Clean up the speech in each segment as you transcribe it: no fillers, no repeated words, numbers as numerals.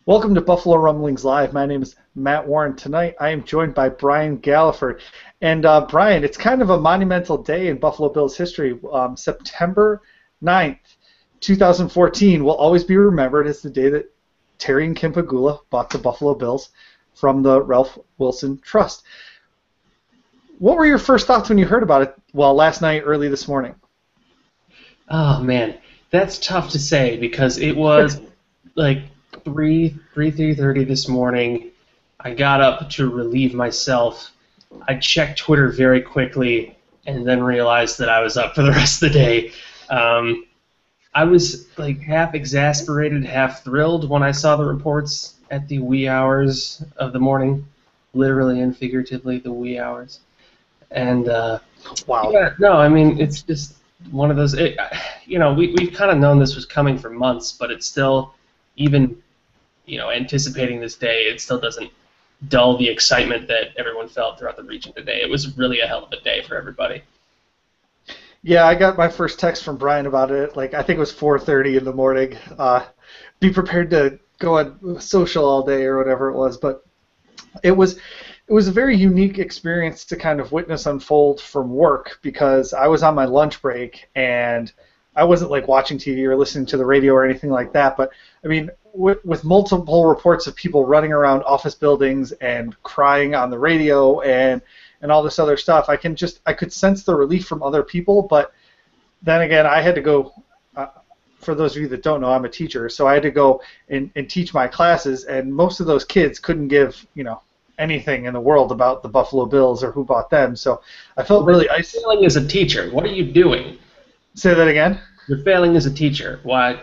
Welcome to Buffalo Rumblings Live. My name is Matt Warren. Tonight I am joined by Brian Galliford. And Brian, it's kind of a monumental day in Buffalo Bills history. September 9th, 2014 will always be remembered as the day that Terry and Kim Pugula bought the Buffalo Bills from the Ralph Wilson Trust. What were your first thoughts when you heard about it, last night, early this morning? Oh man, that's tough to say because it was like 3:30 this morning. I got up to relieve myself. I checked Twitter very quickly and then realized that I was up for the rest of the day. I was like half exasperated, half thrilled when I saw the reports at the wee hours of the morning, literally and figuratively the wee hours. And Wow. yeah, no, I mean it's just one of those. We've kind of known this was coming for months, but it's still, even anticipating this day, it still doesn't dull the excitement that everyone felt throughout the region today. It was really a hell of a day for everybody. Yeah, I got my first text from Brian about it. Like, I think it was 4:30 in the morning. Be prepared to go on social all day or whatever it was. But it was a very unique experience to kind of witness unfold from work, because I was on my lunch break and I wasn't like watching TV or listening to the radio or anything like that. But I mean, with multiple reports of people running around office buildings and crying on the radio and all this other stuff, I could sense the relief from other people. But then again, I had to go. For those of you that don't know, I'm a teacher, so I had to go and teach my classes, and most of those kids couldn't give anything in the world about the Buffalo Bills or who bought them. So I felt really isolated. Failing as a teacher. What are you doing? Say that again. You're failing as a teacher. Why?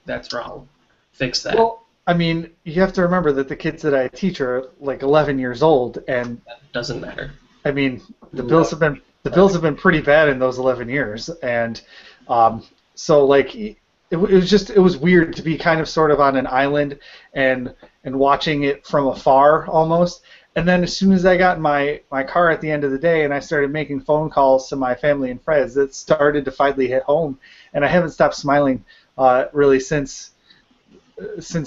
That's wrong. Fix that. Well, I mean, you have to remember that the kids that I teach are like 11 years old, and That doesn't matter. I mean, the Bills have been pretty bad in those 11 years, and so like it was weird to be kind of sort of on an island and watching it from afar almost. And then as soon as I got in my car at the end of the day and I started making phone calls to my family and friends, it started to finally hit home, and I haven't stopped smiling really since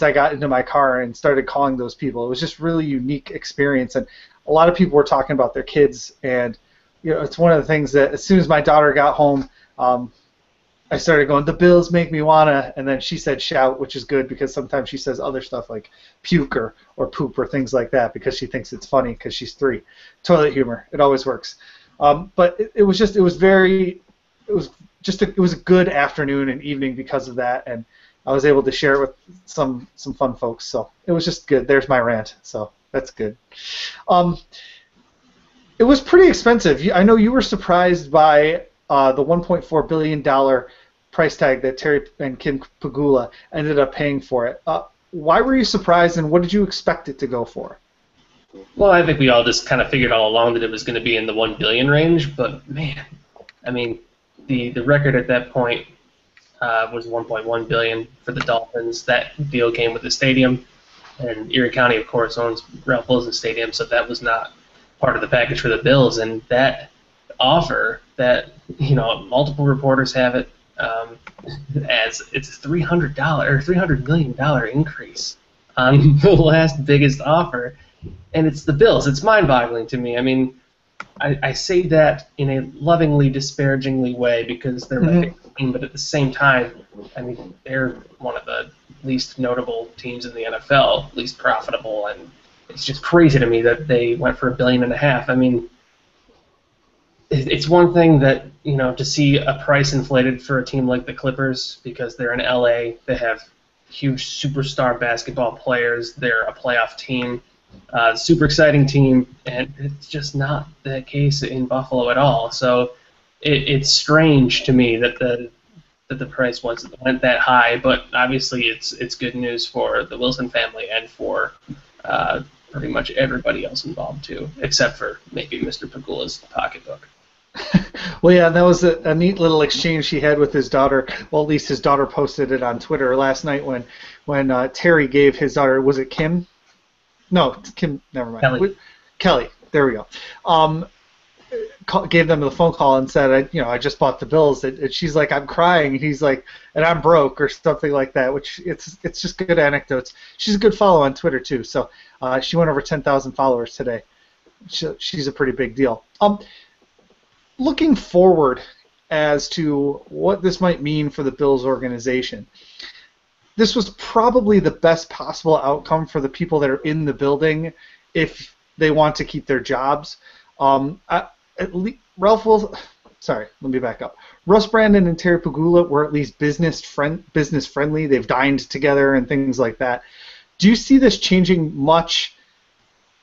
I got into my car and started calling those people. It was just really unique experience, and a lot of people were talking about their kids, and it's one of the things that as soon as my daughter got home, I started going, the Bills make me wanna, and then she said shout, which is good because sometimes she says other stuff like puke or poop or things like that because she thinks it's funny because she's 3. Toilet humor, it always works. But it was a good afternoon and evening because of that, and I was able to share it with some fun folks. So it was just good. There's my rant. So that's good. It was pretty expensive. I know you were surprised by the $1.4 billion price tag that Terry and Kim Pugula ended up paying for it. Why were you surprised, and what did you expect it to go for? Well, I think we all just kind of figured all along that it was going to be in the $1 billion range, but man, I mean, the record at that point was $1.1 billion for the Dolphins. That deal came with the stadium, and Erie County, of course, owns Ralph Wilson Stadium, so that was not part of the package for the Bills. And that offer that multiple reporters have it as it's $300 million increase on the last biggest offer, and it's the Bills. It's mind-boggling to me. I mean, I say that in a lovingly, disparagingly way because they're my favorite team, but at the same time, I mean, they're one of the least notable teams in the NFL, least profitable, and it's just crazy to me that they went for $1.5 billion. I mean, it's one thing that, to see a price inflated for a team like the Clippers because they're in LA, they have huge superstar basketball players, they're a playoff team, super exciting team, and it's just not the case in Buffalo at all. So it's strange to me that the price went that high, but obviously it's good news for the Wilson family and for pretty much everybody else involved too, except for maybe Mr. Pagula's pocketbook. Well, yeah, that was a neat little exchange he had with his daughter. Well, at least his daughter posted it on Twitter last night when Terry gave his daughter, was it Kim? No, Kim, never mind. Kelly. Kelly, there we go. gave them the phone call and said, I just bought the Bills. And she's like, I'm crying. And he's like, and I'm broke or something like that. Which it's just good anecdotes. She's a good follow on Twitter too. So she went over 10,000 followers today. She's a pretty big deal. Looking forward as to what this might mean for the Bills organization. This was probably the best possible outcome for the people that are in the building if they want to keep their jobs. Let me back up. Russ Brandon and Terry Pugula were at least business friendly. They've dined together and things like that. Do you see this changing much,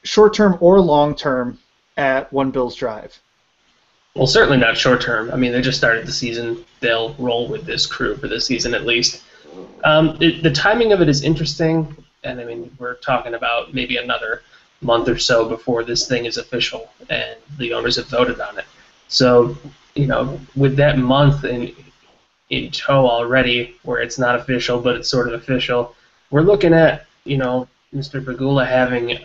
short term or long term, at One Bills Drive? Well, certainly not short term. I mean, they just started the season. They'll roll with this crew for this season at least. The timing of it is interesting, and I mean, we're talking about maybe another month or so before this thing is official and the owners have voted on it. So, with that month in tow already, where it's not official but it's sort of official, we're looking at, Mr. Pugula having,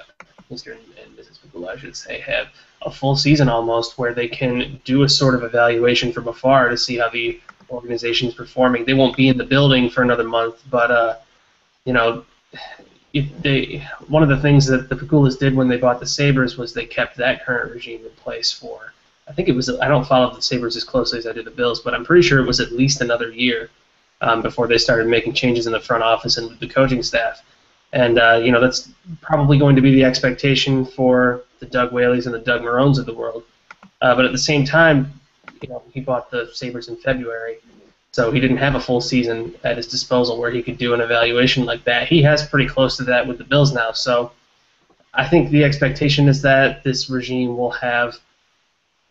Mr. and Mrs. Pugula, I should say, have a full season almost where they can do a sort of evaluation from afar to see how the organization is performing. They won't be in the building for another month, but, one of the things that the Pugulas did when they bought the Sabres was they kept that current regime in place for, I think it was, I don't follow the Sabres as closely as I did the Bills, but I'm pretty sure it was at least another year before they started making changes in the front office and with the coaching staff. And, that's probably going to be the expectation for the Doug Whaleys and the Doug Marones of the world. But at the same time, he bought the Sabres in February, so he didn't have a full season at his disposal where he could do an evaluation like that. He has pretty close to that with the Bills now, so I think the expectation is that this regime will have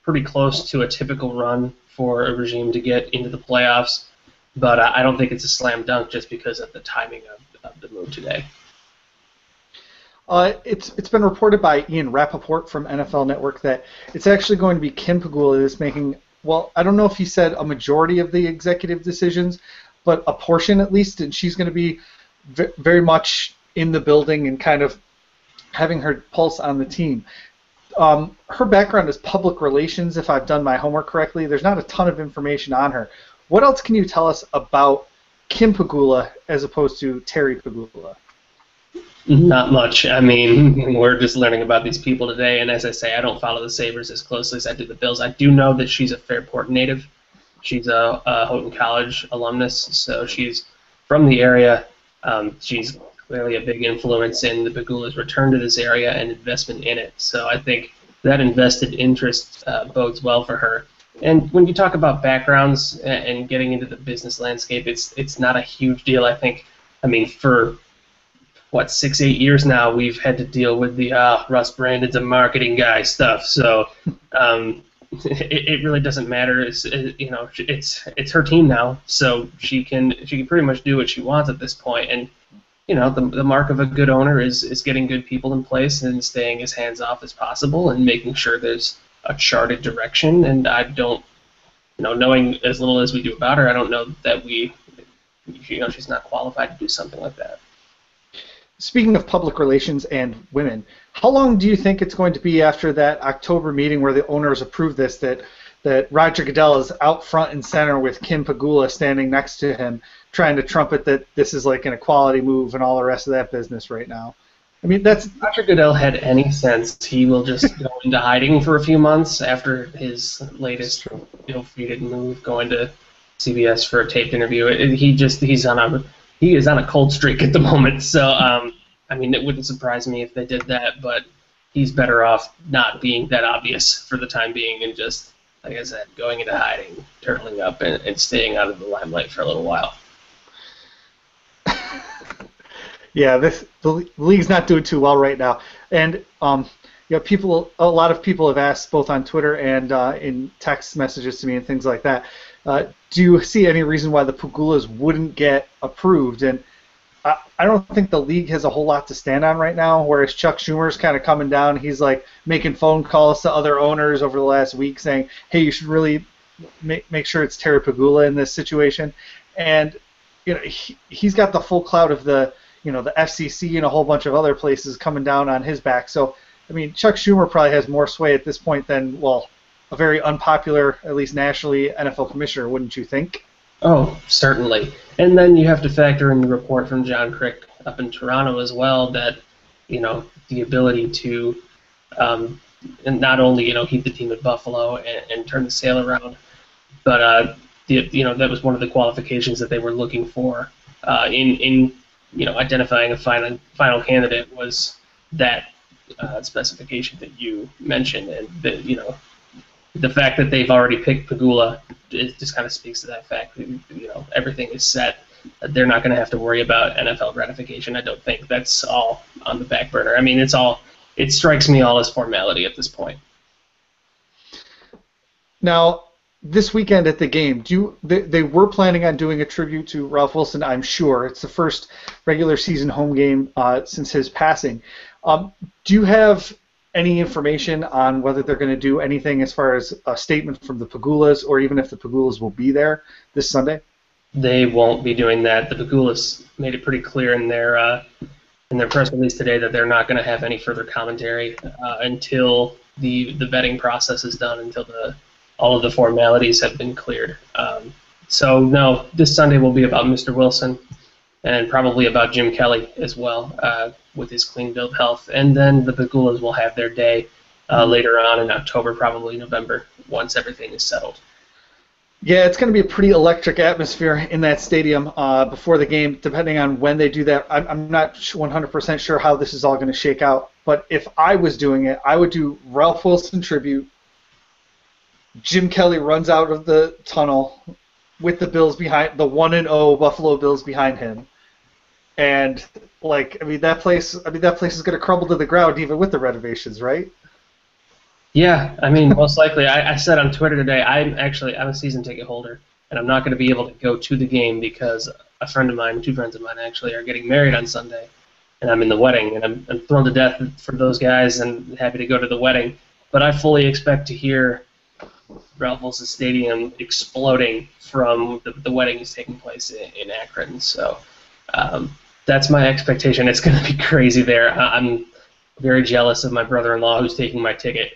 pretty close to a typical run for a regime to get into the playoffs, but I don't think it's a slam dunk just because of the timing of the move today. It's been reported by Ian Rappaport from NFL Network that it's actually going to be Kim Pugula that's making, well, I don't know if he said a majority of the executive decisions, but a portion at least, and she's going to be very much in the building and kind of having her pulse on the team. Her background is public relations, if I've done my homework correctly. There's not a ton of information on her. What else can you tell us about Kim Pugula as opposed to Terry Pugula? Not much. I mean, we're just learning about these people today, and as I say, I don't follow the Sabres as closely as I do the Bills. I do know that she's a Fairport native. She's a Houghton College alumnus, so she's from the area. She's clearly a big influence in the Pugula's return to this area and investment in it. So I think that invested interest bodes well for her. And when you talk about backgrounds and getting into the business landscape, it's not a huge deal. I think, for 6-8 years now, we've had to deal with the Russ Brandon's a marketing guy stuff. So it really doesn't matter. It's her team now, so she can pretty much do what she wants at this point. And the mark of a good owner is getting good people in place and staying as hands off as possible and making sure there's a charted direction. And I don't, knowing as little as we do about her, I don't know that she's not qualified to do something like that. Speaking of public relations and women, how long do you think it's going to be after that October meeting where the owners approved this that Roger Goodell is out front and center with Kim Pugula standing next to him trying to trumpet that this is like an equality move and all the rest of that business right now? That's... If Roger Goodell had any sense, he will just go into hiding for a few months after his latest ill-fated move, going to CBS for a taped interview. He is on a cold streak at the moment, so it wouldn't surprise me if they did that, but he's better off not being that obvious for the time being and just, like I said, going into hiding, turtling up, and staying out of the limelight for a little while. Yeah, the league's not doing too well right now, and a lot of people have asked both on Twitter and in text messages to me and things like that. Do you see any reason why the Pugulas wouldn't get approved? And I don't think the league has a whole lot to stand on right now, whereas Chuck Schumer's kind of coming down. He's like making phone calls to other owners over the last week saying, hey, you should really make sure it's Terry Pugula in this situation. And he's got the full clout of the FCC and a whole bunch of other places coming down on his back. So, Chuck Schumer probably has more sway at this point than, a very unpopular, at least nationally, NFL commissioner, wouldn't you think? Oh, certainly. And then you have to factor in the report from John Crick up in Toronto as well that, the ability to and not only, keep the team at Buffalo and turn the sail around, but that was one of the qualifications that they were looking for in identifying a final candidate was that specification that you mentioned, and that the fact that they've already picked Pugula, it just kind of speaks to that fact that everything is set. They're not going to have to worry about NFL ratification. I don't think that's all on the back burner. I mean, it strikes me all as formality at this point. Now, this weekend at the game, they were planning on doing a tribute to Ralph Wilson, I'm sure. It's the first regular season home game since his passing. Do you have any information on whether they're going to do anything as far as a statement from the Pugulas, or even if the Pugulas will be there this Sunday? They won't be doing that. The Pugulas made it pretty clear in their press release today that they're not going to have any further commentary until the vetting process is done, until all of the formalities have been cleared. So no, this Sunday will be about Mr. Wilson and probably about Jim Kelly as well with his clean bill of health. And then the Pugulas will have their day later on in October, probably November, once everything is settled. Yeah, it's going to be a pretty electric atmosphere in that stadium before the game, depending on when they do that. I'm not 100% sure how this is all going to shake out, but if I was doing it, I would do Ralph Wilson tribute. Jim Kelly runs out of the tunnel with the Bills behind, the 1-0 Buffalo Bills behind him, and that place is going to crumble to the ground even with the renovations, right? Yeah, I mean, most likely. I said on Twitter today, I'm a season ticket holder, and I'm not going to be able to go to the game because two friends of mine actually, are getting married on Sunday, and I'm in the wedding, and I'm thrilled to death for those guys and happy to go to the wedding. But I fully expect to hear Ralph Wilson Stadium exploding from the wedding is taking place in Akron. So that's my expectation. It's going to be crazy there. I'm very jealous of my brother-in-law who's taking my ticket.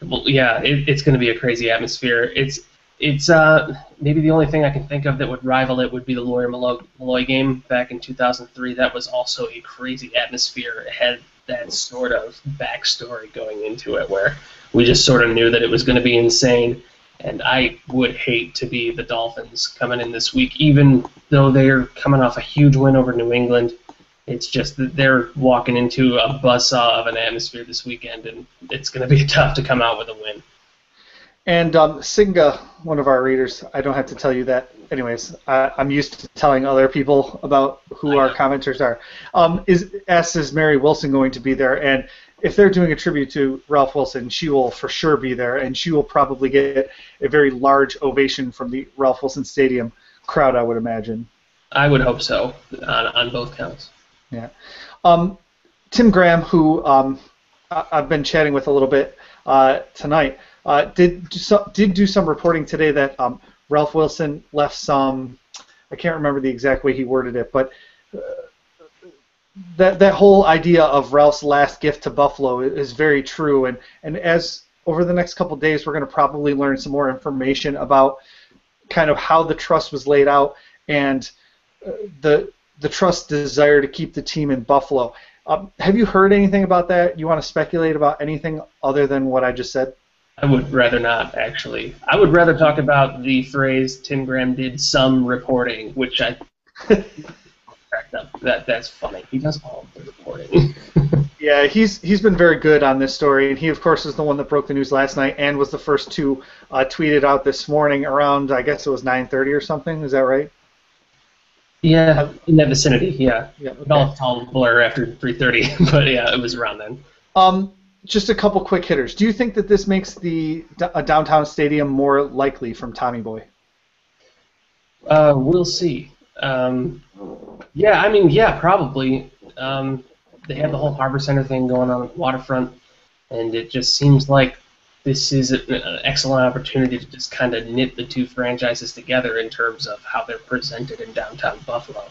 Well, yeah, it's going to be a crazy atmosphere. It's maybe the only thing I can think of that would rival it would be the Lawyer Malloy game back in 2003. That was also a crazy atmosphere. It had that sort of backstory going into it where we just sort of knew that it was going to be insane. And I would hate to be the Dolphins coming in this week, even though they're coming off a huge win over New England. It's just that they're walking into a buzzsaw of an atmosphere this weekend, and it's going to be tough to come out with a win. And Singa, one of our readers, I don't have to tell you that. Anyways, I'm used to telling other people about who our commenters are. Asks, is Mary Wilson going to be there? And if they're doing a tribute to Ralph Wilson, she will for sure be there, and she will probably get a very large ovation from the Ralph Wilson Stadium crowd, I would imagine. I would hope so, on both counts. Yeah. Tim Graham, who I've been chatting with a little bit tonight, did do some reporting today that Ralph Wilson left some, I can't remember the exact way he worded it, but that whole idea of Ralph's last gift to Buffalo is very true. And as over the next couple of days, we're going to probably learn some more information about kind of how the trust was laid out and the trust's desire to keep the team in Buffalo. Have you heard anything about that? You want to speculate about anything other than what I just said? I would rather not, actually. I would rather talk about the phrase Tim Graham did some reporting, which I cracked up. That's funny. He does all the reporting. Yeah, he's been very good on this story, and he, of course, is the one that broke the news last night and was the first to tweet it out this morning around, I guess it was 9:30 or something. Is that right? Yeah, in that vicinity, yeah. Okay. It all blur after 3:30, but yeah, it was around then. Just a couple quick hitters. Do you think that this makes a downtown stadium more likely from Tommy Boy? We'll see. Yeah, probably. They have the whole Harbor Center thing going on at the waterfront, and it just seems like this is an excellent opportunity to just kind of knit the two franchises together in terms of how they're presented in downtown Buffalo.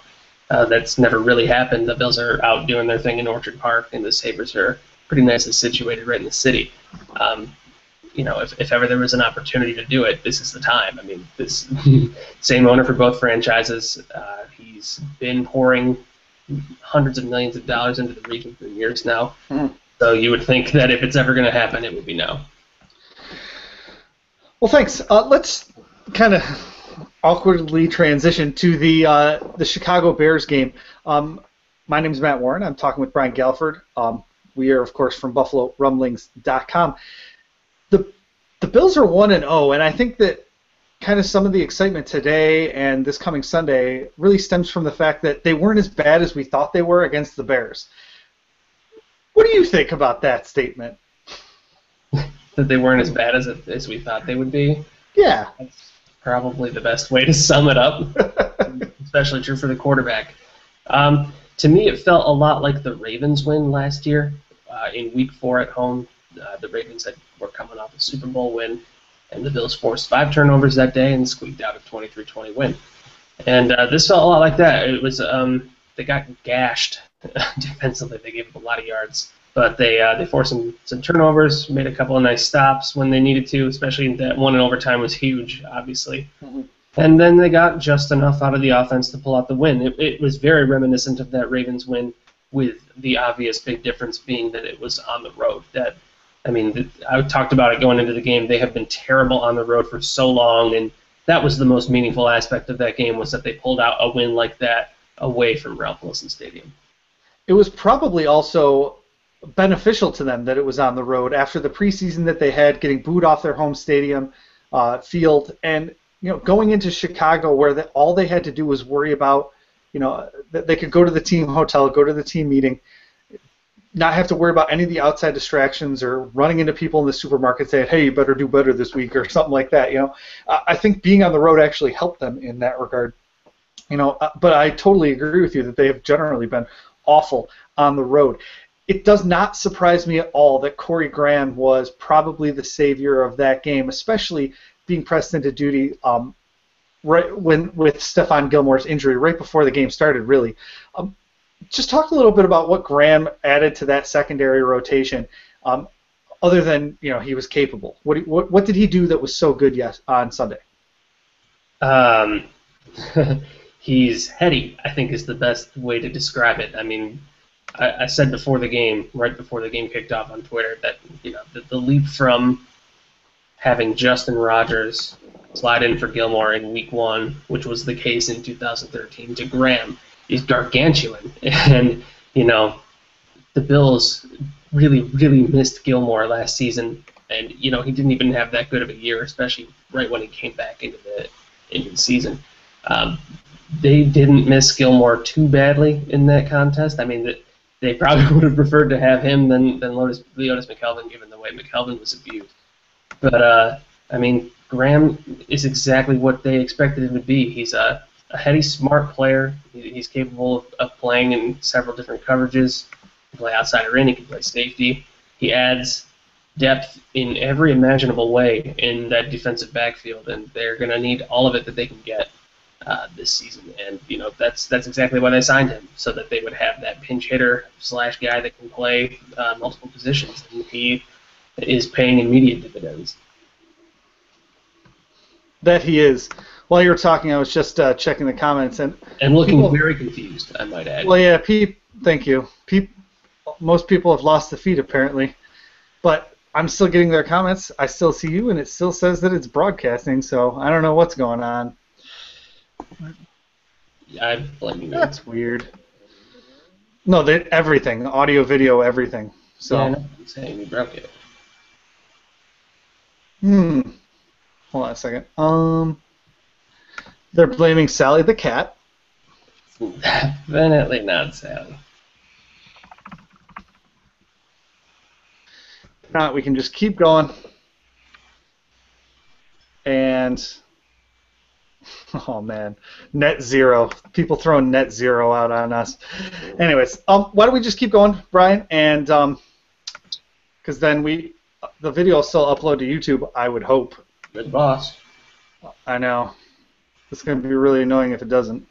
That's never really happened. The Bills are out doing their thing in Orchard Park, and the Sabres are pretty nicely situated right in the city. if ever there was an opportunity to do it, this is the time. I mean, this same owner for both franchises. He's been pouring hundreds of millions of dollars into the region for years now. Mm-hmm. So you would think that if it's ever going to happen, it would be now. Well, thanks. Let's kind of awkwardly transition to the Chicago Bears game. My name is Matt Warren. I'm talking with Brian Galliford. We are, of course, from BuffaloRumblings.com. The Bills are 1-0, and I think that kind of some of the excitement today and this coming Sunday really stems from the fact that they weren't as bad as we thought they were against the Bears. What do you think about that statement? That they weren't as bad as we thought they would be? Yeah. That's probably the best way to sum it up, especially true for the quarterback. To me, it felt a lot like the Ravens win last year in Week 4 at home. The Ravens were coming off a Super Bowl win, and the Bills forced 5 turnovers that day and squeaked out a 23-20 win. And this felt a lot like that. It was they got gashed defensively. They gave up a lot of yards, but they forced some turnovers, made a couple of nice stops when they needed to, especially that one in overtime was huge, obviously. Mm-hmm. And then they got just enough out of the offense to pull out the win. It was very reminiscent of that Ravens win, with the obvious big difference being that it was on the road. I talked about it going into the game. They have been terrible on the road for so long, and that was the most meaningful aspect of that game, was that they pulled out a win like that away from Ralph Wilson Stadium. It was probably also beneficial to them that it was on the road after the preseason that they had, getting booed off their home stadium field, and going into Chicago where all they had to do was worry about, that they could go to the team hotel, go to the team meeting, not have to worry about any of the outside distractions or running into people in the supermarket saying, hey, you better do better this week or something like that. I think being on the road actually helped them in that regard. But I totally agree with you that they have generally been awful on the road. It does not surprise me at all that Corey Graham was probably the savior of that game, especially being pressed into duty right with Stephon Gilmore's injury right before the game started, really. Just talk a little bit about what Graham added to that secondary rotation, other than he was capable. What did he do that was so good on Sunday? He's heady, I think, is the best way to describe it. I mean, I said before the game, right before the game kicked off on Twitter, that the leap from having Justin Rogers slide in for Gilmore in Week 1, which was the case in 2013, to Graham is gargantuan. And, the Bills really, really missed Gilmore last season. And, he didn't even have that good of a year, especially right when he came back into the season. They didn't miss Gilmore too badly in that contest. I mean, they probably would have preferred to have him than Leotis McKelvin, given the way McKelvin was abused. But, Graham is exactly what they expected him to be. He's a heady, smart player. He's capable of playing in several different coverages. He can play outside or in. He can play safety. He adds depth in every imaginable way in that defensive backfield, and they're going to need all of it that they can get this season. And that's exactly why they signed him, so that they would have that pinch hitter / guy that can play multiple positions. And he is paying immediate dividends. That he is. While you were talking, I was just checking the comments and looking very confused, I might add. Well, yeah, thank you. Most people have lost the feed apparently, but I'm still getting their comments. I still see you, and it still says that it's broadcasting. So I don't know what's going on. Yeah, I blame you. That's weird. No, everything, audio, video, everything. So. Yeah, I'm saying you broke it. Hold on a second. They're blaming Sally the cat. Definitely not Sally. If not, we can just keep going. And oh man, net zero. People throwing net zero out on us. Anyways, why don't we just keep going, Brian? And because then the video will still upload to YouTube, I would hope. Good boss. I know. It's going to be really annoying if it doesn't.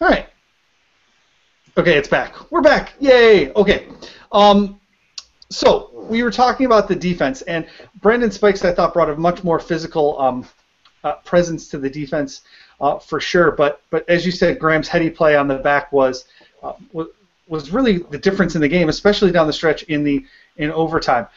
All right. Okay, it's back. We're back. Yay. Okay. So we were talking about the defense, and Brandon Spikes, I thought, brought a much more physical presence to the defense for sure. But as you said, Graham's heady play on the back was really the difference in the game, especially down the stretch in overtime.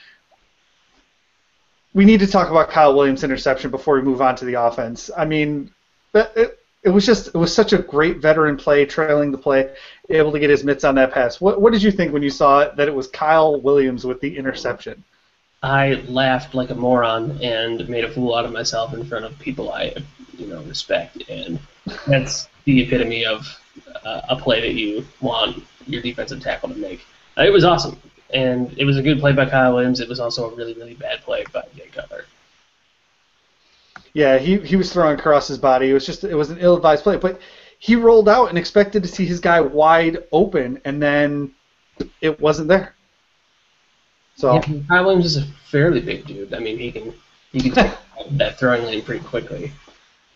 We need to talk about Kyle Williams' interception before we move on to the offense. I mean, it was such a great veteran play, trailing the play, able to get his mitts on that pass. What did you think when you saw that it was Kyle Williams with the interception? I laughed like a moron and made a fool out of myself in front of people I respect, and that's the epitome of a play that you want your defensive tackle to make. It was awesome, and it was a good play by Kyle Williams. It was also a really, really bad play by Jay Cutler. Yeah, he was throwing across his body. It was an ill-advised play, but he rolled out and expected to see his guy wide open, and then it wasn't there. So yeah, Kyle Williams is a fairly big dude. I mean, he can take that throwing lane pretty quickly.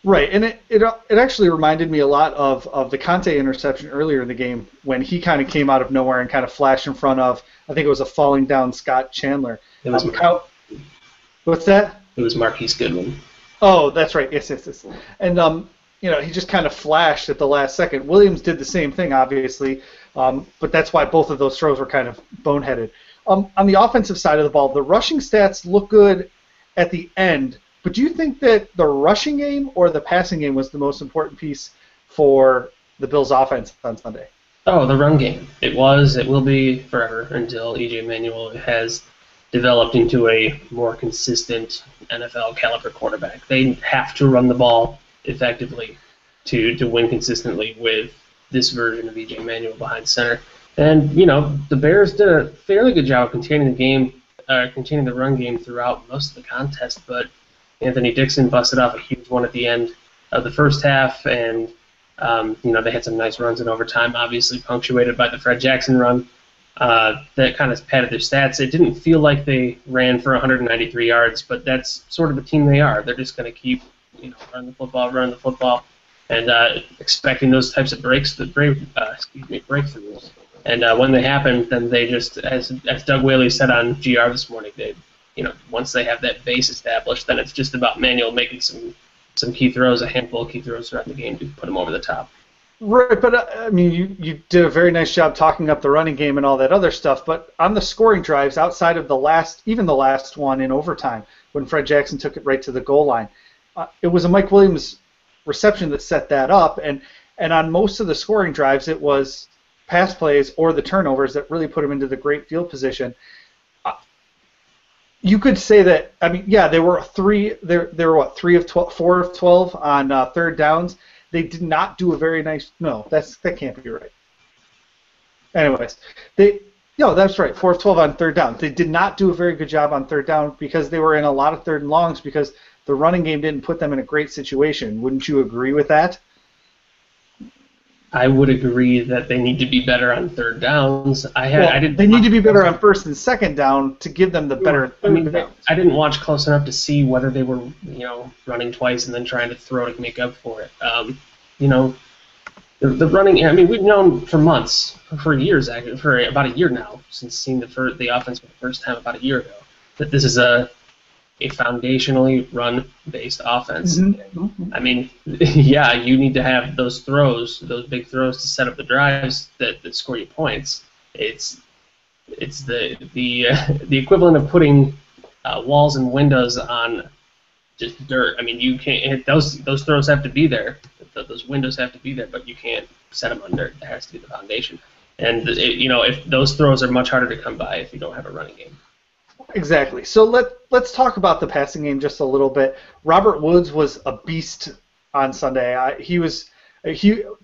Right, and it actually reminded me a lot of the Conte interception earlier in the game when he kind of came out of nowhere and kind of flashed in front of, I think it was a falling down Scott Chandler. It was what's that? It was Marquise Goodwin. Oh, that's right. Yes. And he just kind of flashed at the last second. Williams did the same thing, obviously, but that's why both of those throws were kind of boneheaded. On the offensive side of the ball, the rushing stats look good at the end, but do you think that the rushing game or the passing game was the most important piece for the Bills' offense on Sunday? Oh, the run game. It was. It will be forever until E.J. Manuel has developed into a more consistent NFL caliber quarterback. They have to run the ball effectively to win consistently with this version of E.J. Manuel behind center. And, the Bears did a fairly good job of containing the run game throughout most of the contest, but Anthony Dixon busted off a huge one at the end of the first half, and, they had some nice runs in overtime, obviously punctuated by the Fred Jackson run. That kind of padded their stats. It didn't feel like they ran for 193 yards, but that's sort of the team they are. They're just going to keep, run the football, and expecting those types of breakthroughs. And when they happen, then they just, as Doug Whaley said on GR this morning, once they have that base established, then it's just about Manuel making some key throws, a handful of key throws throughout the game to put them over the top. Right, but I mean, you did a very nice job talking up the running game and all that other stuff. But on the scoring drives, outside of the last one in overtime, when Fred Jackson took it right to the goal line, it was a Mike Williams reception that set that up. And on most of the scoring drives, it was pass plays or the turnovers that really put him into the great field position. You could say that. I mean, yeah, there were 4 of 12 on third downs. They did not do a very nice. No, that can't be right. Anyways, that's right. 4 of 12 on third down. They did not do a very good job on third down because they were in a lot of third and longs because the running game didn't put them in a great situation. Wouldn't you agree with that? I would agree that they need to be better on third downs. They need to be better on first and second down to give them the better third downs. I didn't watch close enough to see whether they were, running twice and then trying to throw to make up for it. The running. I mean, we've known for months, for years, actually, for about a year now, since seeing the offense for the first time about a year ago, that this is a foundationally run-based offense. Mm-hmm. I mean, yeah, you need to have those big throws to set up the drives that score you points. It's the equivalent of putting walls and windows on just dirt. I mean, you can't. Those throws have to be there. Those windows have to be there, but you can't set them on dirt. That has to be the foundation. And if those throws are much harder to come by if you don't have a running game. Exactly. So let's talk about the passing game just a little bit. Robert Woods was a beast on Sunday. He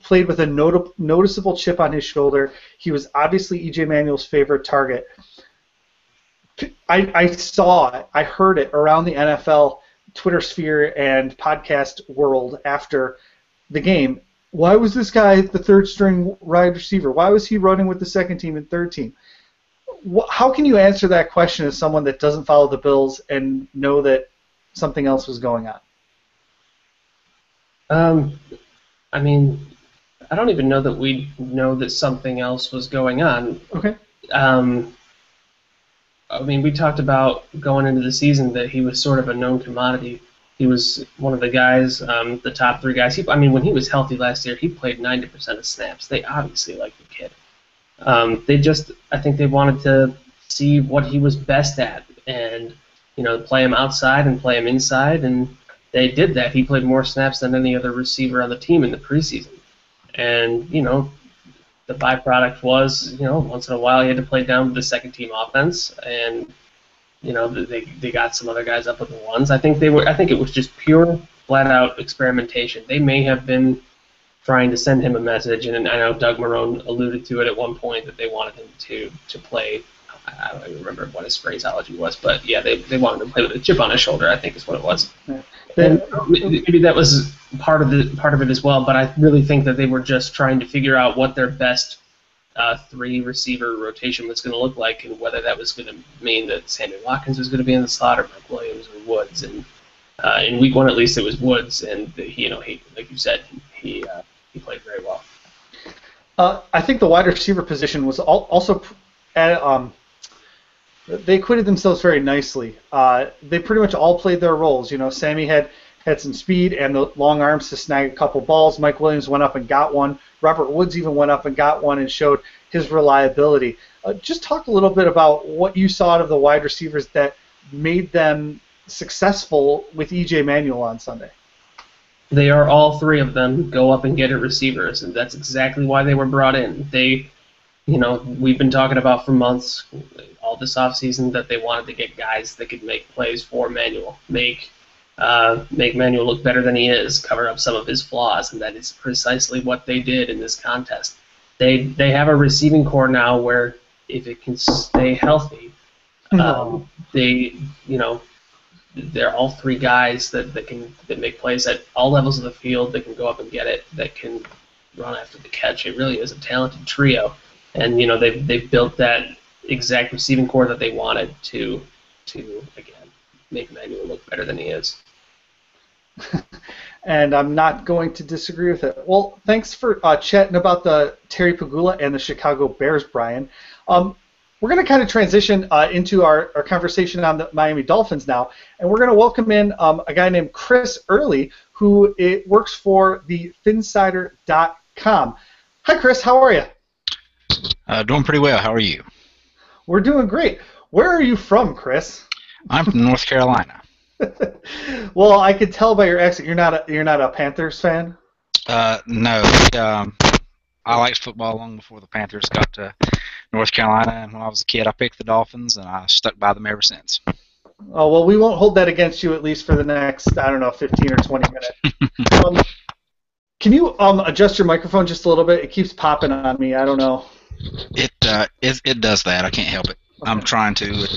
played with a noticeable chip on his shoulder. He was obviously E.J. Manuel's favorite target. I heard it around the NFL Twitter sphere and podcast world after the game. Why was this guy the third string wide receiver? Why was he running with the second team and third team? How can you answer that question as someone that doesn't follow the Bills and know that something else was going on? I mean, I don't even know that we know that something else was going on. Okay. I mean, we talked about going into the season that he was sort of a known commodity. He was one of the guys, the top three guys. I mean, when he was healthy last year, he played 90% of snaps. They obviously liked the kid. I think they wanted to see what he was best at and, play him outside and play him inside, and they did that. He played more snaps than any other receiver on the team in the preseason. And, the byproduct was, once in a while he had to play down with the second-team offense, and, they got some other guys up with the ones. I think it was just pure, flat-out experimentation. They may have been trying to send him a message, and I know Doug Marrone alluded to it at one point that they wanted him to play. I don't even remember what his phraseology was, but yeah, they wanted him to play with a chip on his shoulder, I think is what it was. Yeah. And maybe that was part of it as well, but I really think that they were just trying to figure out what their best three receiver rotation was going to look like, and whether that was going to mean that Sammy Watkins was going to be in the slot, or Mike Williams, or Woods. And in week one, at least, it was Woods, and he, like you said, he played very well. I think the wide receiver position was also they acquitted themselves very nicely. They pretty much all played their roles. Sammy had some speed and the long arms to snag a couple balls. Mike Williams went up and got one. Robert Woods even went up and got one and showed his reliability. Just talk a little bit about what you saw out of the wide receivers that made them successful with E.J. Manuel on Sunday. They are all three of them go up and get it receivers, and that's exactly why they were brought in. We've been talking about for months, all this offseason, that they wanted to get guys that could make plays for Manuel, make Manuel look better than he is, cover up some of his flaws, and that is precisely what they did in this contest. They have a receiving core now where if it can stay healthy, they're all three guys that make plays at all levels of the field. They can go up and get it. That can run after the catch. It really is a talented trio, and they've built that exact receiving core that they wanted to again make Manuel look better than he is. And I'm not going to disagree with it. Well, thanks for chatting about the Terry Pugula and the Chicago Bears, Brian. We're going to kind of transition into our conversation on the Miami Dolphins now, and we're going to welcome in a guy named Chris Early, who works for the Phinsider.com. Hi, Chris. How are you? Doing pretty well. How are you? We're doing great. Where are you from, Chris? I'm from North Carolina. Well, I could tell by your accent you're not a Panthers fan. No. I liked football long before the Panthers got to North Carolina, and when I was a kid, I picked the Dolphins, and I stuck by them ever since. Oh, well, we won't hold that against you, at least for the next, 15 or 20 minutes. Can you adjust your microphone just a little bit? It keeps popping on me. I don't know. It does that. I can't help it. Okay. I'm trying to.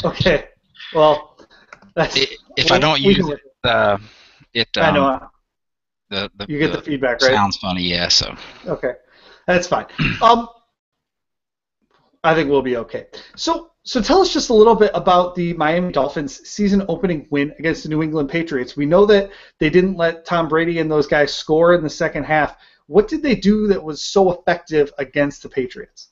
Okay. Well, if I don't use it, I know. You get the the feedback, right? Sounds funny, yeah. So. Okay, that's fine. I think we'll be okay. So tell us just a little bit about the Miami Dolphins' season-opening win against the New England Patriots. We know that they didn't let Tom Brady and those guys score in the second half. What did they do that was so effective against the Patriots?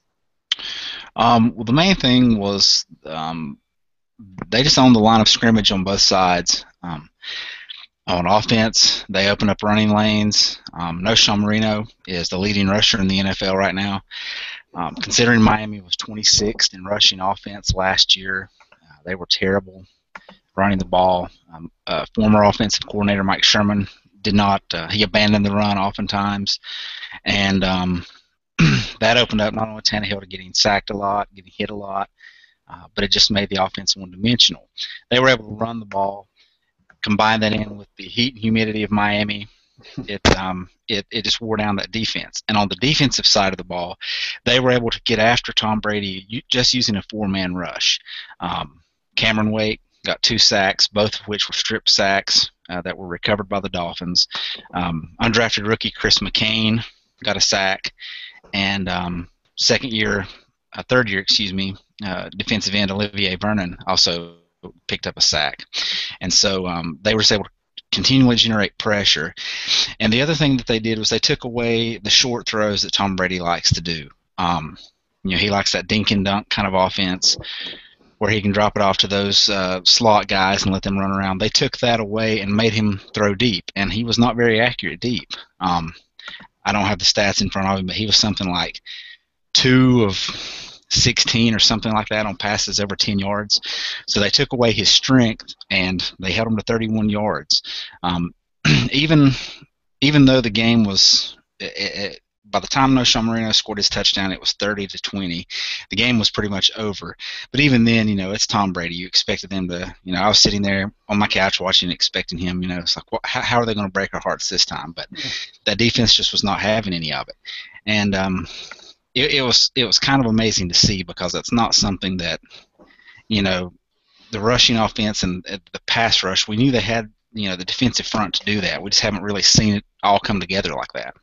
Well, the main thing was they just owned the line of scrimmage on both sides. On offense, they opened up running lanes. Noshawn Marino is the leading rusher in the NFL right now. Considering Miami was 26th in rushing offense last year, they were terrible running the ball. Former offensive coordinator Mike Sherman did not. He abandoned the run oftentimes, and that opened up not only Tannehill to getting sacked a lot, getting hit a lot, but it just made the offense one-dimensional. They were able to run the ball. Combine that in with the heat and humidity of Miami, it just wore down that defense. And on the defensive side of the ball, they were able to get after Tom Brady just using a four-man rush. Cameron Wake got 2 sacks, both of which were strip sacks that were recovered by the Dolphins. Undrafted rookie Chris McCain got a sack, and third year, defensive end Olivier Vernon also picked up a sack. And so they were able to continually generate pressure. And the other thing that they did was they took away the short throws that Tom Brady likes to do. He likes that dink and dunk kind of offense. where he can drop it off to those slot guys and let them run around. They took that away and made him throw deep, and he was not very accurate deep. I don't have the stats in front of him, but he was something like 2 of 16 or something like that on passes over 10 yards. So they took away his strength, and they held him to 31 yards. Even though the game was by the time Noshawn Marino scored his touchdown, it was 30-20. The game was pretty much over. But even then, it's Tom Brady. You expected them to, I was sitting there on my couch watching, expecting him. It's like, how are they going to break our hearts this time? But that defense just was not having any of it. And it was kind of amazing to see, because that's not something that, the rushing offense and the pass rush, we knew they had, the defensive front to do that. We just haven't really seen it all come together like that.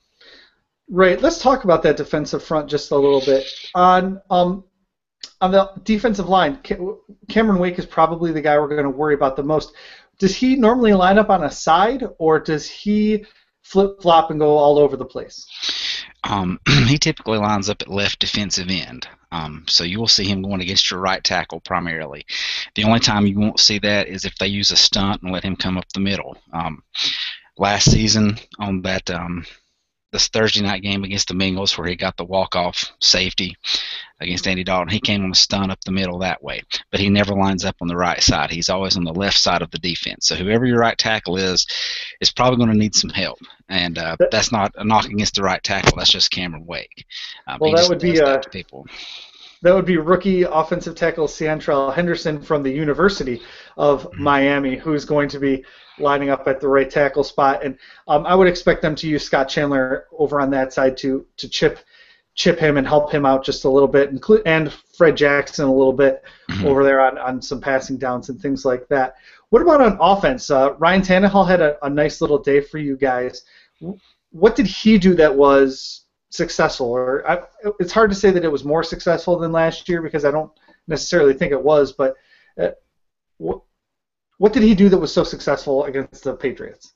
Right. Let's talk about that defensive front just a little bit. On the defensive line, Cameron Wake is probably the guy we're going to worry about the most. Does he normally line up on a side, or does he flip-flop and go all over the place? He typically lines up at left defensive end. So you will see him going against your right tackle primarily. The only time you won't see that is if they use a stunt and let him come up the middle. Last season on that this Thursday night game against the Bengals, where he got the walk-off safety against Andy Dalton, he came on a stunt up the middle that way. But he never lines up on the right side. He's always on the left side of the defense. So whoever your right tackle is probably going to need some help. And that's not a knock against the right tackle. That's just Cameron Wake. Well, that would be rookie offensive tackle Seantrell Henderson from the University of Miami, who's going to be lining up at the right tackle spot. And I would expect them to use Scott Chandler over on that side to chip him and help him out just a little bit, and Fred Jackson a little bit over there on some passing downs and things like that. What about on offense? Ryan Tannehill had a nice little day for you guys. What did he do that was successful? It's hard to say that it was more successful than last year, because I don't necessarily think it was, but what did he do that was so successful against the Patriots?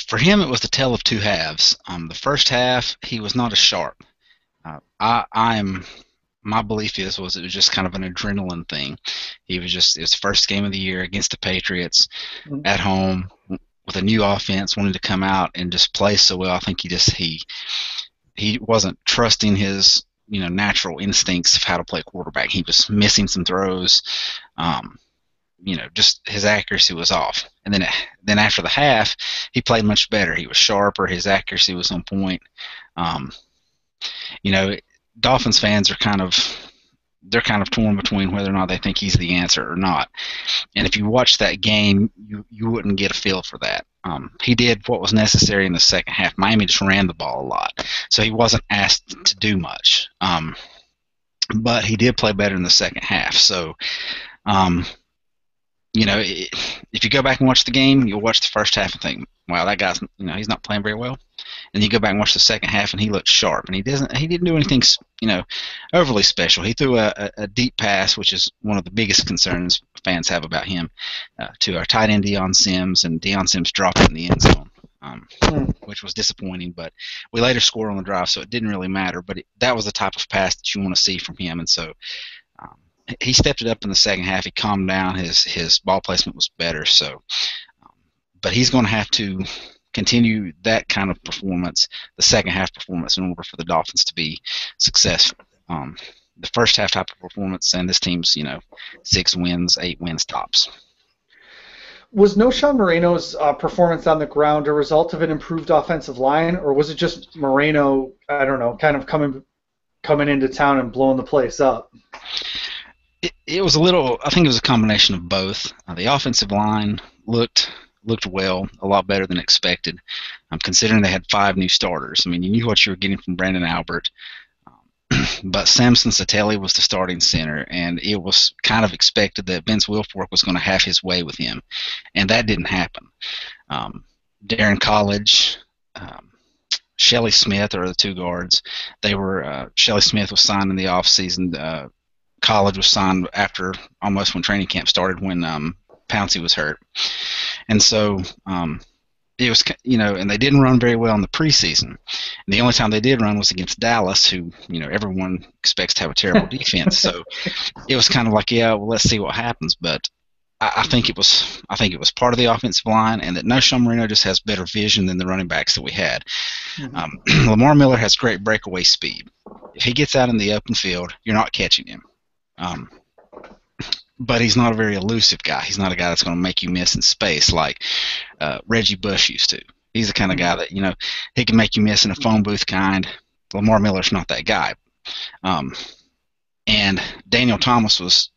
For him, it was the tale of two halves. The first half, he was not as sharp. My belief was it was just kind of an adrenaline thing. It was his first game of the year against the Patriots at home with a new offense, wanting to come out and just play so well. I think he wasn't trusting his natural instincts of how to play quarterback. He was missing some throws. Just his accuracy was off. And then after the half, he played much better. He was sharper. His accuracy was on point. Dolphins fans are kind of torn between whether or not they think he's the answer or not. And if you watch that game, you wouldn't get a feel for that. He did what was necessary in the second half. Miami just ran the ball a lot, so he wasn't asked to do much. But he did play better in the second half. So, if you go back and watch the game, you'll watch the first half and think, wow, that guy's, he's not playing very well. And you go back and watch the second half, and he looked sharp. And he didn't do anything, overly special. He threw a deep pass, which is one of the biggest concerns fans have about him, to our tight end Deion Sims, and Deion Sims dropped it in the end zone, which was disappointing. But we later scored on the drive, so it didn't really matter. But that was the type of pass that you want to see from him, and so he stepped it up in the second half. He calmed down. His ball placement was better. So, but he's going to have to continue that kind of performance, the second half performance, in order for the Dolphins to be successful. The first half type of performance, and this team's 6 wins, 8 wins tops. Was Noshawn Marino's performance on the ground a result of an improved offensive line, or was it just Marino, I don't know, kind of coming into town and blowing the place up? It was I think it was a combination of both. The offensive line looked well, a lot better than expected, considering they had 5 new starters. I mean, you knew what you were getting from Brandon Albert, but Samson Satele was the starting center, and it was kind of expected that Vince Wilfork was going to have his way with him, and that didn't happen. Darren College, Shelley Smith are the 2 guards. Shelley Smith was signed in the offseason. College was signed after almost when training camp started, when Pouncey was hurt. And so it was, and they didn't run very well in the preseason. And the only time they did run was against Dallas, who, everyone expects to have a terrible defense. So it was kind of like, yeah, well, let's see what happens. But I think it was part of the offensive line, and that Noshawn Marino just has better vision than the running backs that we had. Lamar Miller has great breakaway speed. If he gets out in the open field, you're not catching him. But he's not a very elusive guy. He's not a guy that's going to make you miss in space like Reggie Bush used to. He's the kind of guy that, he can make you miss in a phone booth kind. Lamar Miller's not that guy. And Daniel Thomas was,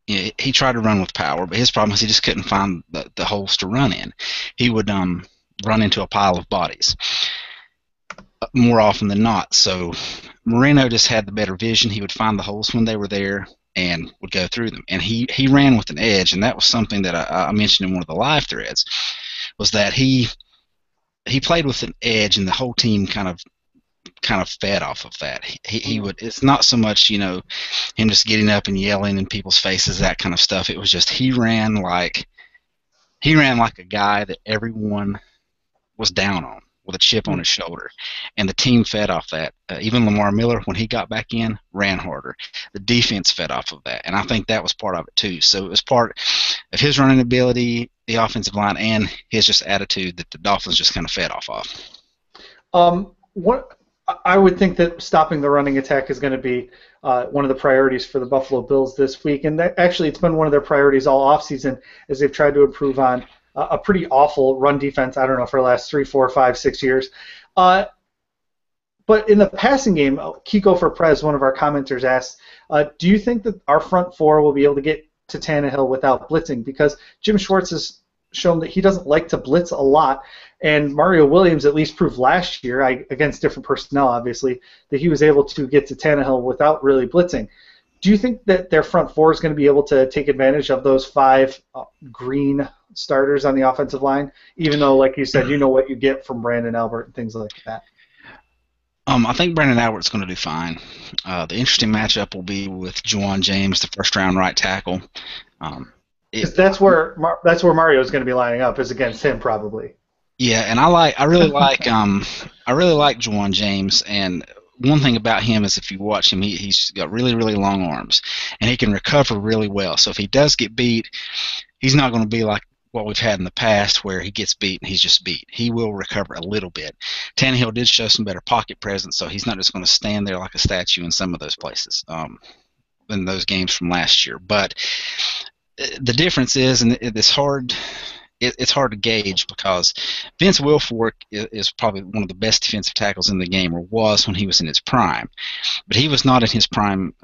he tried to run with power, but his problem is he just couldn't find the holes to run in. He would run into a pile of bodies more often than not. So Marino just had the better vision. He would find the holes when they were there and would go through them. And he ran with an edge, and that was something that I mentioned in one of the live threads, was that he played with an edge, and the whole team kind of fed off of that. He would. It's not so much him just getting up and yelling in people's faces, that kind of stuff. It was just he ran like a guy that everyone was down on, with a chip on his shoulder, and the team fed off that. Even Lamar Miller, when he got back in, ran harder. The defense fed off of that, and I think that was part of it too. So it was part of his running ability, the offensive line, and his just attitude that the Dolphins just kind of fed off of. What I would think that stopping the running attack is going to be one of the priorities for the Buffalo Bills this week, and actually it's been one of their priorities all offseason as they've tried to improve on a pretty awful run defense, I don't know, for the last 3, 4, 5, 6 years. But in the passing game, Kiko for Prez, one of our commenters, asked, do you think that our front four will be able to get to Tannehill without blitzing? Because Jim Schwartz has shown that he doesn't like to blitz a lot, and Mario Williams at least proved last year, against different personnel obviously, that he was able to get to Tannehill without really blitzing. Do you think that their front four is going to be able to take advantage of those 5 green starters on the offensive line, even though, like you said, you know what you get from Brandon Albert and things like that? I think Brandon Albert's going to do fine. The interesting matchup will be with Juwan James, the first-round right tackle. That's where Mario is going to be lining up, is against him probably. Yeah, and I really like Juwan James, and one thing about him is if you watch him, he's got really, really long arms, and he can recover really well. So if he does get beat, he's not going to be like what we've had in the past where he gets beat and he's just beat. He will recover a little bit. Tannehill did show some better pocket presence, so he's not just going to stand there like a statue in some of those places in those games from last year. But the difference is, and it's hard to gauge because Vince Wilfork is probably one of the best defensive tackles in the game, or was when he was in his prime. But he was not in his prime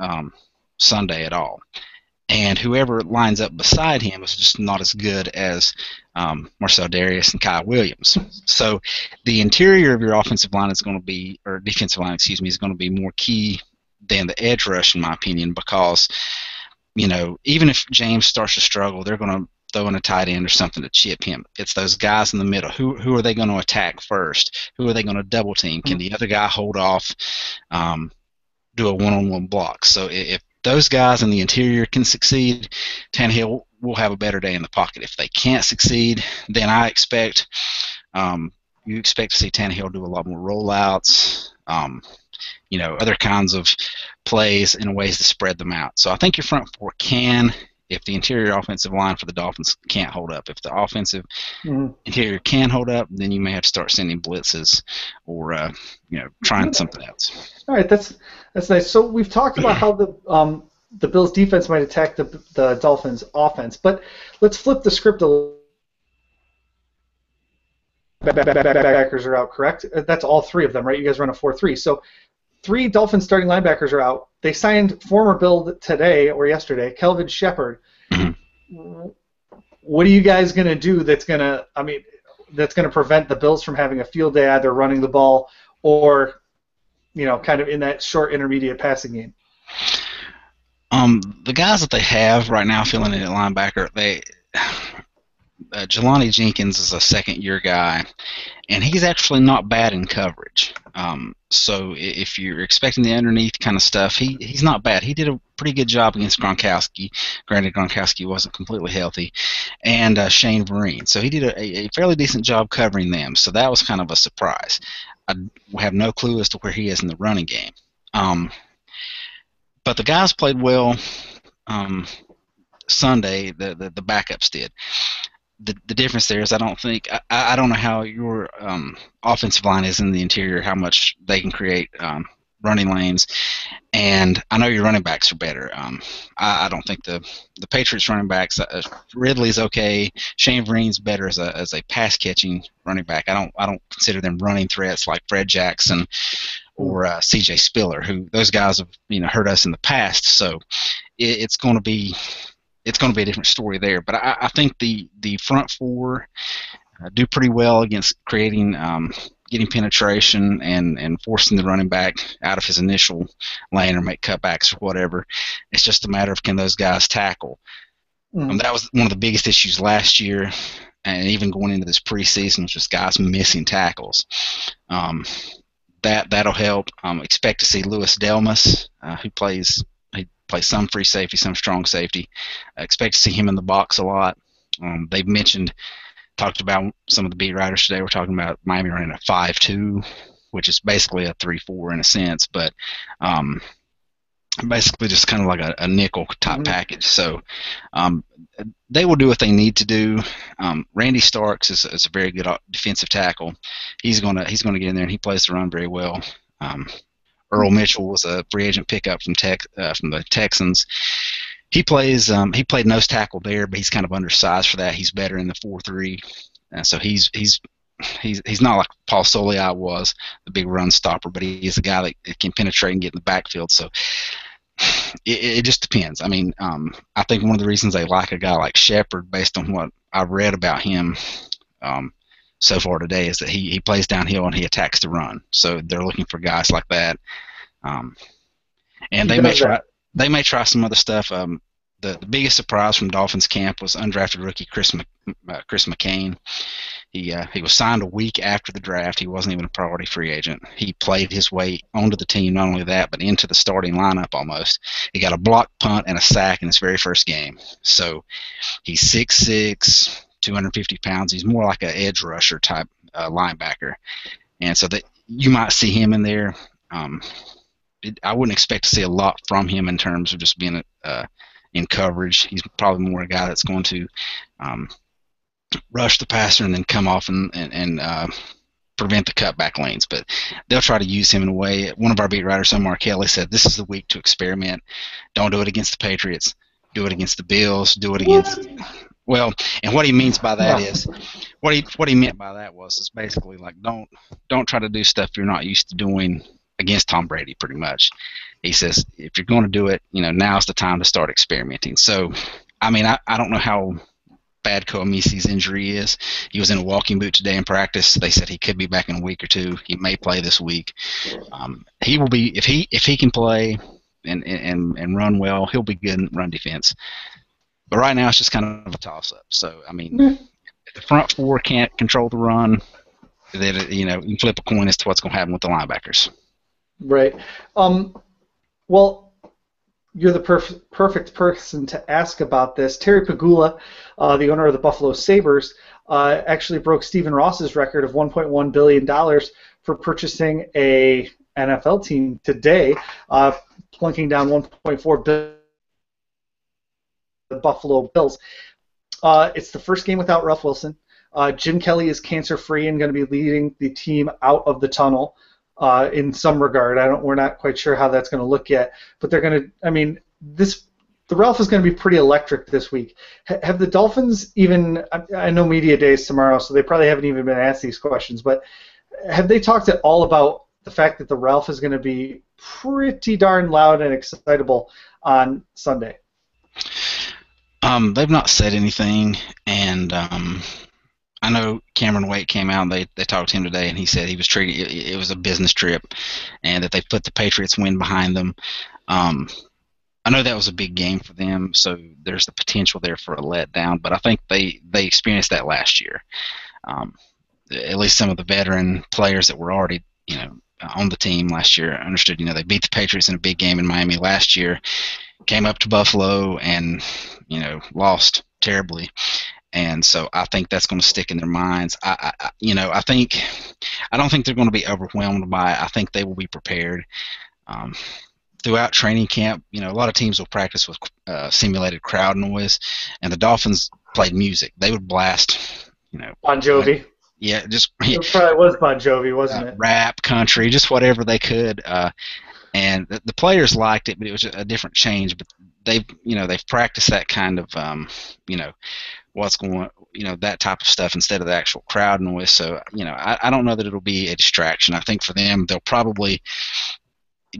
Sunday at all. And whoever lines up beside him is just not as good as Marcel Darius and Kyle Williams. So the interior of your offensive line is going to be, or defensive line, excuse me, is going to be more key than the edge rush, in my opinion, because, even if James starts to struggle, they're going to throw in a tight end or something to chip him. It's those guys in the middle. Who are they going to attack first? Who are they going to double team? Can the other guy hold off, do a one-on-one block? So if those guys in the interior can succeed, Tannehill will have a better day in the pocket. If they can't succeed, then I expect you expect to see Tannehill do a lot more rollouts, other kinds of plays in ways to spread them out. So I think your front four can, if the interior offensive line for the Dolphins can't hold up. If the offensive interior can hold up, then you may have to start sending blitzes or trying something else. All right, that's nice. So we've talked about how the Bills' defense might attack the Dolphins' offense, but let's flip the script a little. Linebackers are out, correct? That's all 3 of them, right? You guys run a 4-3. So 3 Dolphins starting linebackers are out. They signed former Bill today or yesterday, Kelvin Shepherd. What are you guys going to do that's going to prevent the Bills from having a field day, either running the ball or, kind of in that short intermediate passing game? The guys that they have right now filling in at linebacker, Jelani Jenkins is a second-year guy, and he's actually not bad in coverage. So if you're expecting the underneath kind of stuff, he's not bad. He did a pretty good job against Gronkowski. Granted, Gronkowski wasn't completely healthy, and Shane Vereen. So he did a fairly decent job covering them. So that was kind of a surprise. I have no clue as to where he is in the running game. But the guys played well Sunday. The backups did. The difference there is I don't know how your offensive line is in the interior, how much they can create running lanes, and I know your running backs are better. I don't think the Patriots running backs, Ridley's okay. Shane Vereen's better as a pass catching running back. I don't consider them running threats like Fred Jackson or C.J. Spiller, who those guys have hurt us in the past. So it's going to be a different story there. But I think the front four do pretty well against creating, getting penetration and forcing the running back out of his initial lane or make cutbacks or whatever. It's just a matter of can those guys tackle. That was one of the biggest issues last year, and even going into this preseason, was just guys missing tackles. That'll help. Expect to see Louis Delmas, who plays some free safety, some strong safety. Expect to see him in the box a lot. They've talked about some of the beat writers today. We're talking about Miami running a 5-2, which is basically a 3-4 in a sense, but basically just kind of like a nickel type package. So they will do what they need to do. Randy Starks is a very good defensive tackle. He's gonna get in there and he plays the run very well. Earl Mitchell was a free agent pickup from the Texans. He played nose tackle there, but he's kind of undersized for that. He's better in the 4-3, so he's not like Paul Soliai was, the big run stopper, but he's a guy that can penetrate and get in the backfield. So it just depends. I mean, I think one of the reasons they like a guy like Shepard, based on what I've read about him so far today, is that he plays downhill and he attacks the run. So they're looking for guys like that, and they may try some other stuff. The biggest surprise from Dolphins camp was undrafted rookie Chris McCain. He was signed a week after the draft. He wasn't even a priority free agent. He played his way onto the team, not only that, but into the starting lineup almost. He got a block punt and a sack in his very first game. So he's 6'6", 250 pounds. He's more like an edge rusher type linebacker. And so that you might see him in there. I wouldn't expect to see a lot from him in terms of just being in coverage. He's probably more a guy that's going to rush the passer and then come off and prevent the cutback lanes. But they'll try to use him in a way. One of our beat writers, Mark Kelly, said this is the week to experiment. Don't do it against the Patriots. Do it against the Bills. Do it against – well, and what he means by that is – what he meant by that is basically like don't try to do stuff you're not used to doing against Tom Brady, pretty much. He says if you're going to do it, now's the time to start experimenting. So, I mean, I don't know how bad Koamisi's injury is. He was in a walking boot today in practice. They said he could be back in a week or two. He may play this week. He will be if he can play and run well, he'll be good in run defense. But right now it's just kind of a toss-up. So, I mean, if the front four can't control the run, then you can flip a coin as to what's going to happen with the linebackers. Right. Well, you're the perfect person to ask about this. Terry Pugula, the owner of the Buffalo Sabres, actually broke Stephen Ross's record of $1.1 billion for purchasing a NFL team today, plunking down $1.4 billion the Buffalo Bills. It's the first game without Ruff Wilson. Jim Kelly is cancer-free and going to be leading the team out of the tunnel. In some regard, we're not quite sure how that's going to look yet, but they're going to. I mean, the Ralph is going to be pretty electric this week. Have the Dolphins even? I know media day is tomorrow, so they probably haven't even been asked these questions. But have they talked at all about the fact that the Ralph is going to be pretty darn loud and excitable on Sunday? They've not said anything, and I know Cameron Wake came out and they talked to him today, and he said he was treating it was a business trip, and that they put the Patriots win behind them. I I know that was a big game for them, so there's the potential there for a letdown. But I think they experienced that last year. At least some of the veteran players that were already on the team last year understood. They beat the Patriots in a big game in Miami last year, came up to Buffalo and lost terribly. And so I think that's going to stick in their minds. I don't think they're going to be overwhelmed by it. I think they will be prepared. Throughout training camp, a lot of teams will practice with simulated crowd noise, and the Dolphins played music. They would blast, Bon Jovi. It probably was Bon Jovi, wasn't it? Rap, country, just whatever they could. And the players liked it, but it was a different change. But they've practiced that kind of, what's going, that type of stuff instead of the actual crowd noise. So, I don't know that it'll be a distraction. I think for them, they'll probably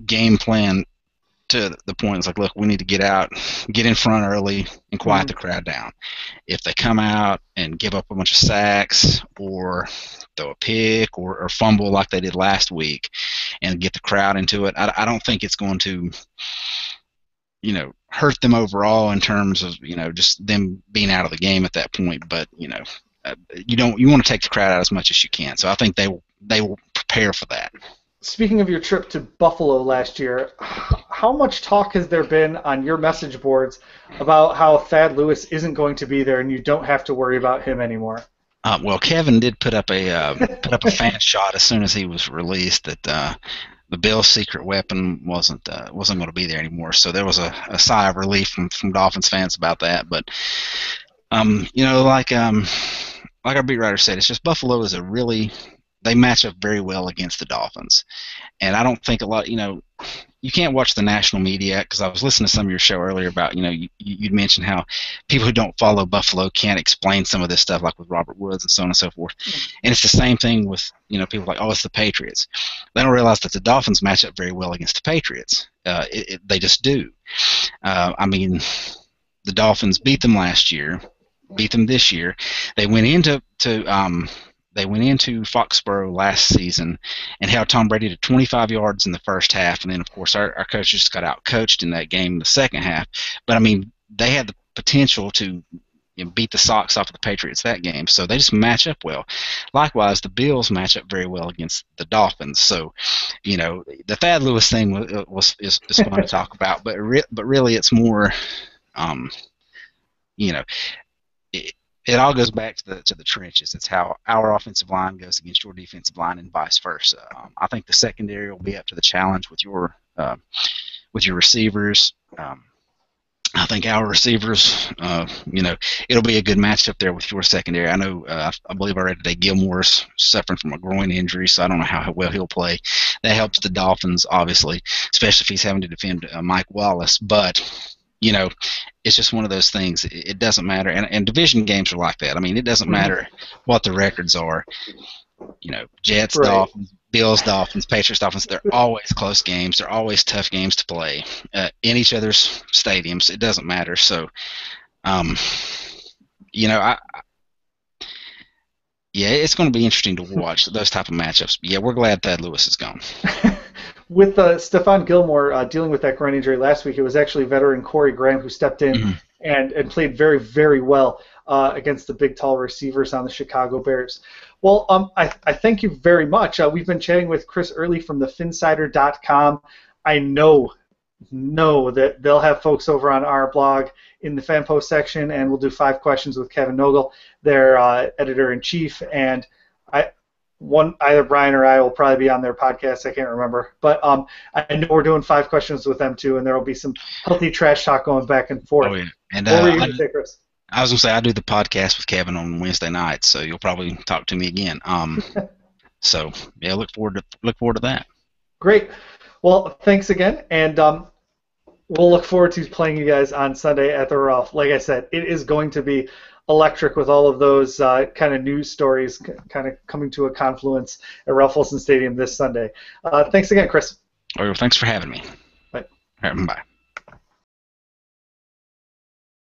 game plan to the point. It's like, look, we need to get out, get in front early, and quiet the crowd down. If they come out and give up a bunch of sacks or throw a pick or fumble like they did last week and get the crowd into it, I don't think it's going to hurt them overall in terms of just them being out of the game at that point. But you want to take the crowd out as much as you can. So I think they will prepare for that. Speaking of your trip to Buffalo last year, how much talk has there been on your message boards about how Thad Lewis isn't going to be there and you don't have to worry about him anymore? Well, Kevin did put up a fan shot as soon as he was released that the Bills' secret weapon wasn't going to be there anymore. So there was a sigh of relief from Dolphins fans about that. But like our beat writer said, it's just Buffalo is they match up very well against the Dolphins. And I don't think a lot, you can't watch the national media, because I was listening to some of your show earlier about, you'd mentioned how people who don't follow Buffalo can't explain some of this stuff, like with Robert Woods and so on and so forth. And it's the same thing with, people like, oh, it's the Patriots. They don't realize that the Dolphins match up very well against the Patriots. They just do. The Dolphins beat them last year, beat them this year. They went into Foxborough last season and held Tom Brady to 25 yards in the first half, and then, of course, our coach just got out-coached in that game in the second half. But, they had the potential to beat the socks off of the Patriots that game, so they just match up well. Likewise, the Bills match up very well against the Dolphins. So, the Thad Lewis thing is fun to talk about, but really it's more, it all goes back to the trenches. It's how our offensive line goes against your defensive line and vice versa. I think the secondary will be up to the challenge with your receivers. I think our receivers, it'll be a good matchup there with your secondary. I know, I believe I read today Gilmore's suffering from a groin injury, so I don't know how well he'll play. That helps the Dolphins, obviously, especially if he's having to defend Mike Wallace. But it's just one of those things. It doesn't matter, and division games are like that. It doesn't matter what the records are. Jets, right. Dolphins, Bills, Dolphins, Patriots, Dolphins. They're always close games. They're always tough games to play in each other's stadiums. It doesn't matter. So, it's going to be interesting to watch those type of matchups. But yeah, we're glad Thad Lewis is gone. With Stephon Gilmore dealing with that groin injury last week, it was actually veteran Corey Graham who stepped in and played very, very well against the big, tall receivers on the Chicago Bears. Well, I thank you very much. We've been chatting with Chris Early from the Phinsider.com. I know that they'll have folks over on our blog in the fan post section, and we'll do 5 questions with Kevin Nogel, their editor-in-chief, and either Brian or I will probably be on their podcast. I can't remember. But I know we're doing 5 questions with them, too, and there will be some healthy trash talk going back and forth. Oh, yeah. And, what were you going to say, Chris? I was going to say I do the podcast with Kevin on Wednesday nights, so you'll probably talk to me again. So, yeah, look forward to that. Great. Well, thanks again, and we'll look forward to playing you guys on Sunday at the Ruff. Like I said, it is going to be electric with all of those kind of news stories kind of coming to a confluence at Ralph Wilson Stadium this Sunday. Thanks again, Chris. Oh, thanks for having me. Bye. All right, bye.